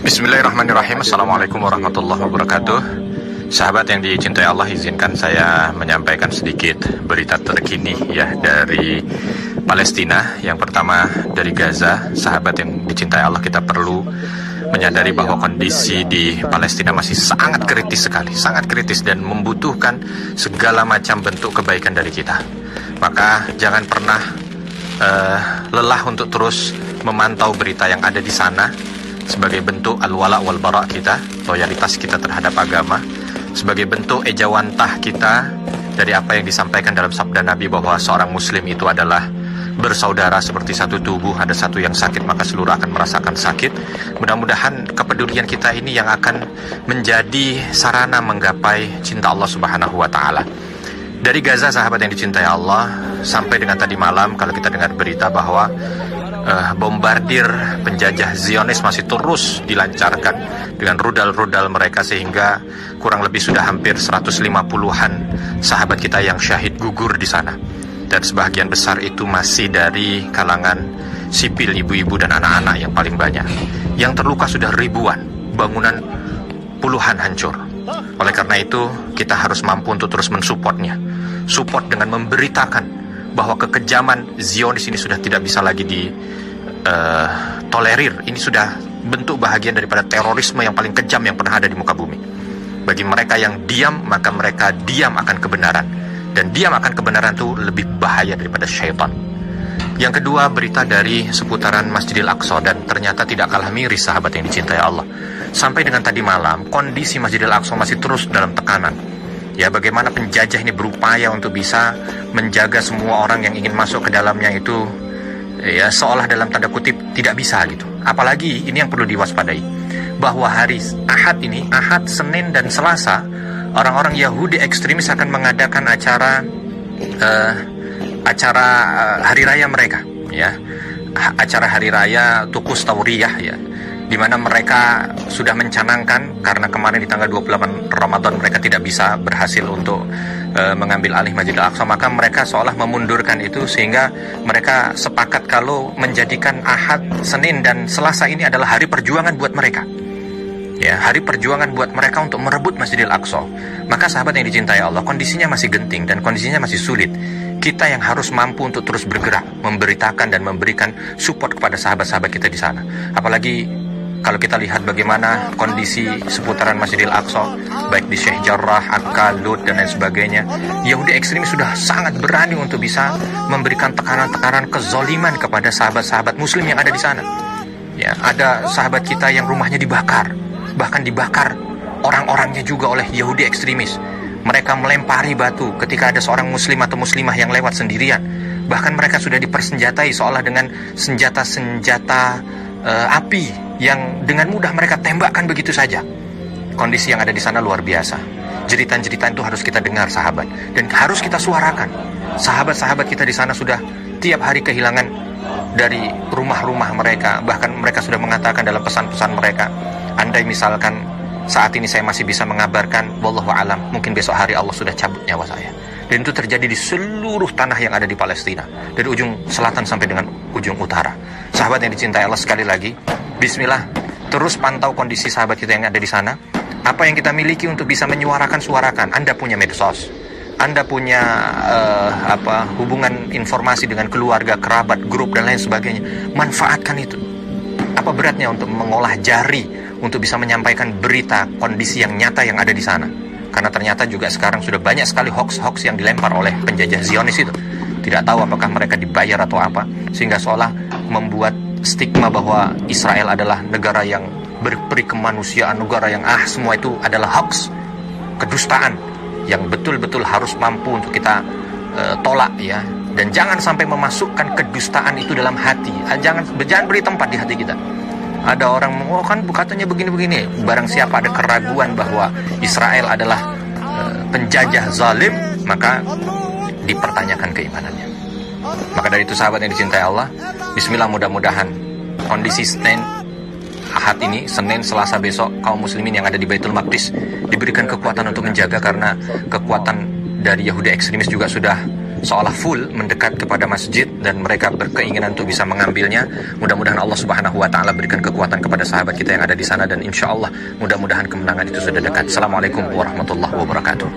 Bismillahirrahmanirrahim. Assalamualaikum warahmatullahi wabarakatuh. Sahabat yang dicintai Allah, izinkan saya menyampaikan sedikit berita terkini ya dari Palestina. Yang pertama dari Gaza. Sahabat yang dicintai Allah, kita perlu menyadari bahwa kondisi di Palestina masih sangat kritis sekali, sangat kritis dan membutuhkan segala macam bentuk kebaikan dari kita. Maka jangan pernah lelah untuk terus memantau berita yang ada di sana sebagai bentuk al-wala wal bara kita, loyalitas kita terhadap agama, sebagai bentuk ejawantah kita dari apa yang disampaikan dalam sabda Nabi bahwa seorang muslim itu adalah bersaudara seperti satu tubuh. Ada satu yang sakit maka seluruh akan merasakan sakit. Mudah-mudahan kepedulian kita ini yang akan menjadi sarana menggapai cinta Allah Subhanahu wa taala. Dari Gaza, sahabat yang dicintai Allah, sampai dengan tadi malam kalau kita dengar berita bahwa bombardir penjajah Zionis masih terus dilancarkan dengan rudal-rudal mereka, sehingga kurang lebih sudah hampir 150-an sahabat kita yang syahid gugur di sana. Dan sebagian besar itu masih dari kalangan sipil, ibu-ibu dan anak-anak yang paling banyak. Yang terluka sudah ribuan, bangunan puluhan hancur. Oleh karena itu, kita harus mampu untuk terus mensupportnya. Support dengan memberitakan bahwa kekejaman Zionis ini sudah tidak bisa lagi ditolerir. Ini sudah bentuk bahagian daripada terorisme yang paling kejam yang pernah ada di muka bumi. Bagi mereka yang diam, maka mereka diam akan kebenaran. Dan diam akan kebenaran itu lebih bahaya daripada syaitan. Yang kedua, berita dari seputaran Masjidil Aqsa, dan ternyata tidak kalah miris sahabat yang dicintai Allah. Sampai dengan tadi malam, kondisi Masjidil Aqsa masih terus dalam tekanan. Ya, bagaimana penjajah ini berupaya untuk bisa menjaga semua orang yang ingin masuk ke dalamnya itu ya seolah dalam tanda kutip tidak bisa gitu. Apalagi ini yang perlu diwaspadai, bahwa hari Ahad ini, Ahad, Senin dan Selasa, orang-orang Yahudi ekstremis akan mengadakan acara hari raya mereka, ya, acara hari raya Tukus Tauriyah, ya, di mana mereka sudah mencanangkan, karena kemarin di tanggal 28 Ramadan mereka tidak bisa berhasil untuk mengambil alih Masjidil Aqsa, maka mereka seolah memundurkan itu, sehingga mereka sepakat kalau menjadikan Ahad, Senin dan Selasa ini adalah hari perjuangan buat mereka. Ya, hari perjuangan buat mereka untuk merebut Masjidil Aqsa. Maka sahabat yang dicintai Allah, kondisinya masih genting dan kondisinya masih sulit. Kita yang harus mampu untuk terus bergerak, memberitakan dan memberikan support kepada sahabat-sahabat kita di sana. Apalagi kalau kita lihat bagaimana kondisi seputaran Masjidil Aqsa, baik di Sheikh Jarrah, Akka, Lut, dan lain sebagainya, Yahudi ekstremis sudah sangat berani untuk bisa memberikan tekanan-tekanan kezoliman kepada sahabat-sahabat muslim yang ada di sana. Ya, ada sahabat kita yang rumahnya dibakar, bahkan dibakar orang-orangnya juga oleh Yahudi ekstremis. Mereka melempari batu ketika ada seorang muslim atau muslimah yang lewat sendirian. Bahkan mereka sudah dipersenjatai seolah dengan senjata-senjata api yang dengan mudah mereka tembakkan begitu saja. Kondisi yang ada di sana luar biasa. Jeritan-jeritan itu harus kita dengar sahabat, dan harus kita suarakan. Sahabat-sahabat kita di sana sudah tiap hari kehilangan dari rumah-rumah mereka. Bahkan mereka sudah mengatakan dalam pesan-pesan mereka, andai misalkan saat ini saya masih bisa mengabarkan, wallahu alam, mungkin besok hari Allah sudah cabut nyawa saya. Dan itu terjadi di seluruh tanah yang ada di Palestina, dari ujung selatan sampai dengan ujung utara. Sahabat yang dicintai Allah, sekali lagi, bismillah, terus pantau kondisi sahabat kita yang ada di sana. Apa yang kita miliki untuk bisa suarakan. Anda punya medsos, Anda punya hubungan informasi dengan keluarga, kerabat, grup dan lain sebagainya. Manfaatkan itu. Apa beratnya untuk mengolah jari untuk bisa menyampaikan berita kondisi yang nyata yang ada di sana? Karena ternyata juga sekarang sudah banyak sekali hoax-hoax yang dilempar oleh penjajah Zionis itu. Tidak tahu apakah mereka dibayar atau apa, sehingga seolah membuat stigma bahwa Israel adalah negara yang berperi kemanusiaan, negara yang semua itu adalah hoax, kedustaan yang betul-betul harus mampu untuk kita tolak, ya. Dan jangan sampai memasukkan kedustaan itu dalam hati. Jangan beri tempat di hati kita. Ada orang, kan katanya begini-begini. Barang siapa ada keraguan bahwa Israel adalah penjajah zalim, maka dipertanyakan keimanannya. Maka dari itu sahabat yang dicintai Allah, bismillah, mudah-mudahan kondisi Senin, Ahad ini, Senin, Selasa besok, kaum muslimin yang ada di Baitul Maqdis diberikan kekuatan untuk menjaga, karena kekuatan dari Yahudi ekstremis juga sudah seolah full mendekat kepada masjid dan mereka berkeinginan untuk bisa mengambilnya. Mudah-mudahan Allah Subhanahu wa taala berikan kekuatan kepada sahabat kita yang ada di sana, dan insya Allah mudah-mudahan kemenangan itu sudah dekat. Assalamualaikum warahmatullahi wabarakatuh.